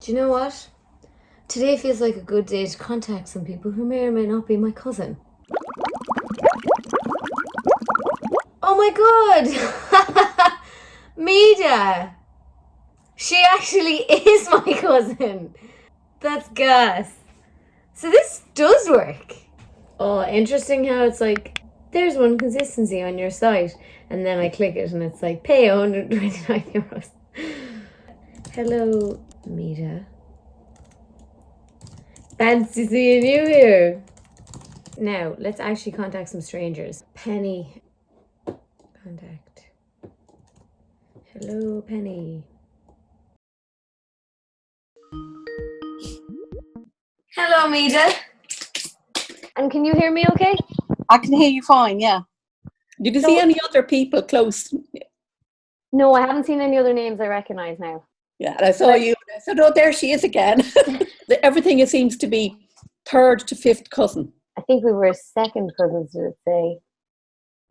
Do you know what? Today feels like a good day to contact some people who may or may not be my cousin. Oh my god! Mida! She actually is my cousin! That's gas. So this does work. Oh, interesting how it's like, there's one consistency on your site. And then I click it and it's like, pay €129. Hello, Mida. Fancy seeing you here. Now, let's actually contact some strangers. Penny. Contact. Hello, Penny. Hello, Mida. And can you hear me okay? I can hear you fine, yeah. Did you see any other people close? No, I haven't seen any other names I recognise now. Yeah, and I saw you. I said, oh, there she is again. Everything it seems to be third to fifth cousin. I think we were second cousins, did it say?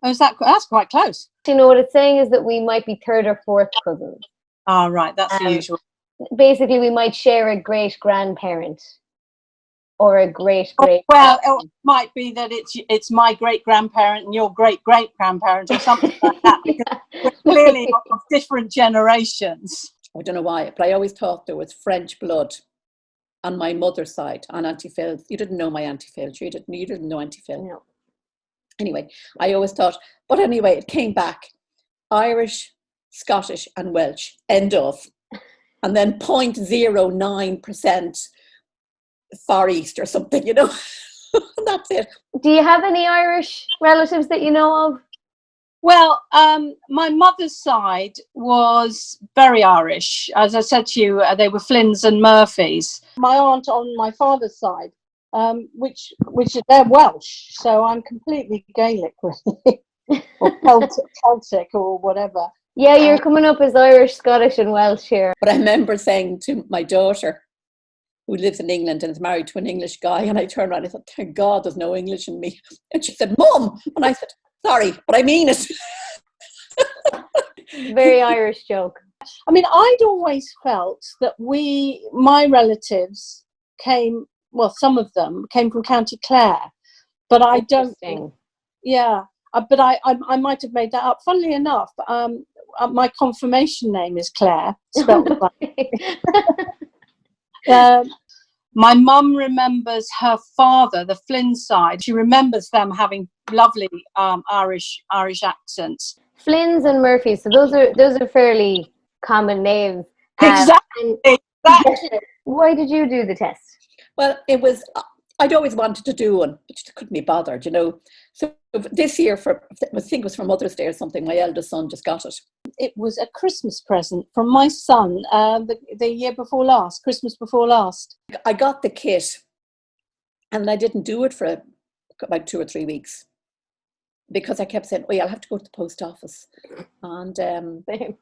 Oh, that's quite close. You know, what it's saying is that we might be third or fourth cousins. Oh, right, that's the usual. Basically, we might share a great-grandparent. Or a great. Well, it might be that it's my great-grandparent and your great-great-grandparent or something like that, because we're clearly of different generations. I don't know why, but I always thought there was French blood on my mother's side, on Auntie Phil. You didn't know my Auntie Phil, you didn't know Auntie Phil. No. Anyway, I always thought, but anyway, it came back. Irish, Scottish and Welsh, end of. And then 0.09% Far East or something, you know. That's it. Do you have any Irish relatives that you know of? Well, my mother's side was very Irish. As I said to you, they were Flynns and Murphys. My aunt on my father's side, which they're Welsh, so I'm completely Gaelic, really, or Celtic or whatever. Yeah, you're coming up as Irish, Scottish and Welsh here. But I remember saying to my daughter, who lives in England and is married to an English guy, and I turned around and I thought, thank God there's no English in me. And she said, Mum! And I said, sorry, but I mean it. Very Irish joke. I mean, I'd always felt that my relatives some of them came from County Clare, but I don't. Yeah, but I might have made that up. Funnily enough, my confirmation name is Claire, spelled right. My mum remembers her father, the Flynn side. She remembers them having lovely Irish accents. Flynn's and Murphys. So those are fairly common names. Exactly. Why did you do the test? Well, I'd always wanted to do one, but I couldn't be bothered, you know. So this year, I think it was for Mother's Day or something, my eldest son just got it. It was a Christmas present from my son the year before last, Christmas before last. I got the kit and I didn't do it for about 2 or 3 weeks because I kept saying, oh yeah, I'll have to go to the post office. And I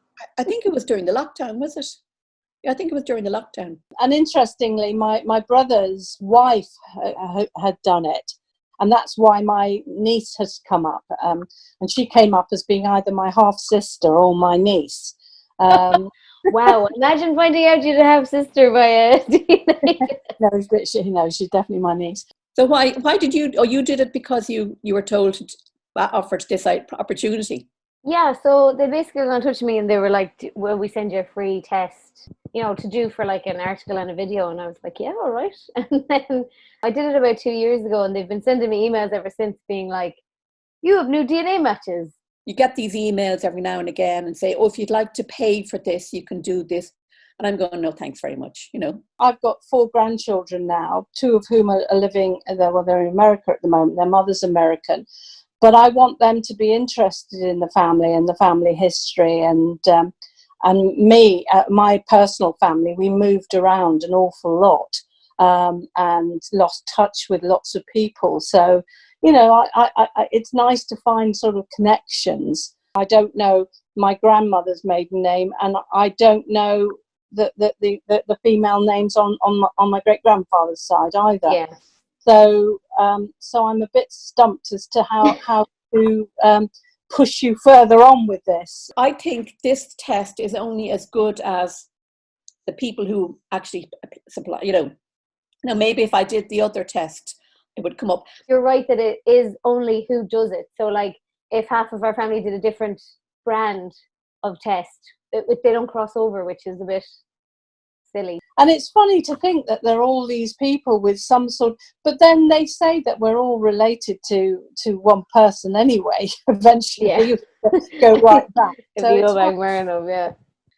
think it was during the lockdown, was it? Yeah, I think it was during the lockdown. And interestingly, my brother's wife had done it. And that's why my niece has come up. And she came up as being either my half-sister or my niece. Wow, imagine finding out you'd have sister by a No, she's definitely my niece. So why did you did it because you were told, offered this opportunity? Yeah, so they basically got in touch with me and they were like, will we send you a free test, you know, to do for like an article and a video? And I was like, yeah, all right. And then I did it about 2 years ago and they've been sending me emails ever since being like, you have new DNA matches. You get these emails every now and again and say, oh, if you'd like to pay for this, you can do this. And I'm going, no, thanks very much, you know. I've got 4 grandchildren now, 2 of whom are living, they're in America at the moment. Their mother's American. But I want them to be interested in the family and the family history. And me, my personal family, we moved around an awful lot and lost touch with lots of people. So, you know, it's nice to find sort of connections. I don't know my grandmother's maiden name, and I don't know the female names on my great-grandfather's side either. Yeah. So I'm a bit stumped as to how to push you further on with this. I think this test is only as good as the people who actually supply, you know. Now, maybe if I did the other test, it would come up. You're right that it is only who does it. So like if half of our family did a different brand of test, they don't cross over, which is a bit silly. And it's funny to think that there are all these people with some sort, but then they say that we're all related to one person anyway. Eventually, Yeah. we go right back. If So you it's go back far enough, yeah.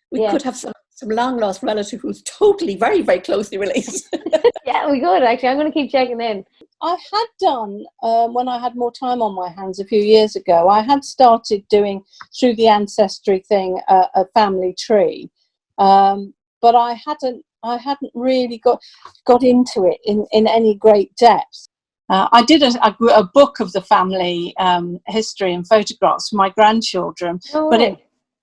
We could have some long lost relative who's totally very, very closely related. Yeah, we could actually. I'm going to keep checking in. I had done, when I had more time on my hands a few years ago, I had started doing, through the Ancestry thing, a family tree. But I hadn't really got into it in any great depth. I did a book of the family history and photographs for my grandchildren, but it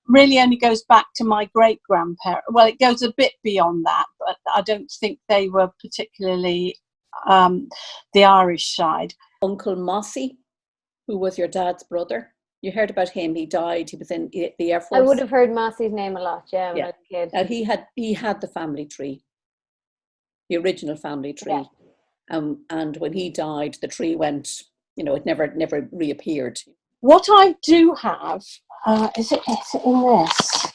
really only goes back to my great-grandparents. Well, it goes a bit beyond that, but I don't think they were particularly the Irish side. Uncle Mossy, who was your dad's brother. You heard about him. He died. He was in the Air Force. I would have heard Mossy's name a lot, when I was a kid. He had the family tree, the original family tree. Yeah. And when he died, the tree went, it never reappeared. What I do have, is it in this?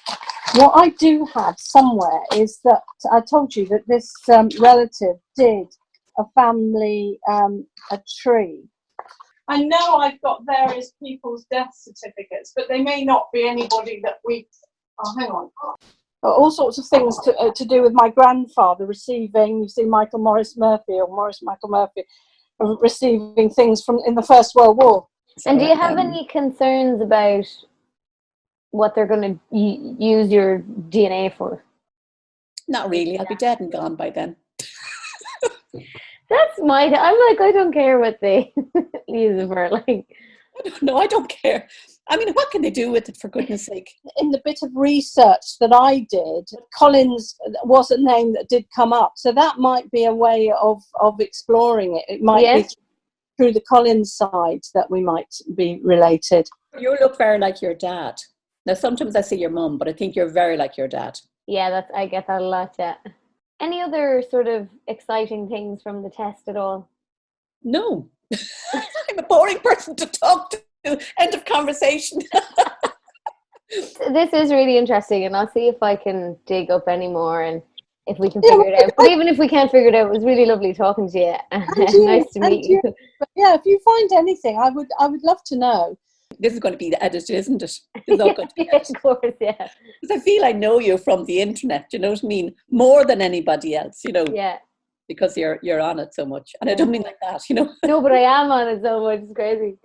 What I do have somewhere is that I told you that this relative did a family, a tree. I know I've got various people's death certificates, but they may not be anybody that we... Oh, hang on. All sorts of things to do with my grandfather receiving, you see Michael Morris Murphy, receiving things in the First World War. And do you have any concerns about what they're going to use your DNA for? Not really. I'll be dead and gone by then. That's I'm like, I don't care what they use it for. Like, no, I don't care. I mean, what can they do with it, for goodness sake? In the bit of research that I did, Collins was a name that did come up. So that might be a way of exploring it. It might be through the Collins side that we might be related. You look very like your dad. Now, sometimes I say your mum, but I think you're very like your dad. Yeah, I get that a lot, yeah. Any other sort of exciting things from the test at all? No. I'm a boring person to talk to. End of conversation. This is really interesting, and I'll see if I can dig up any more and if we can figure it out. But even if we can't figure it out, it was really lovely talking to you. Nice to meet you. But yeah, if you find anything, I would love to know. This is going to be the edited, isn't it? It's all good. Yeah, of course, yeah. Because I feel I know you from the internet, you know what I mean? More than anybody else, Yeah. Because you're on it so much. And I don't mean like that, No, but I am on it so much. It's crazy.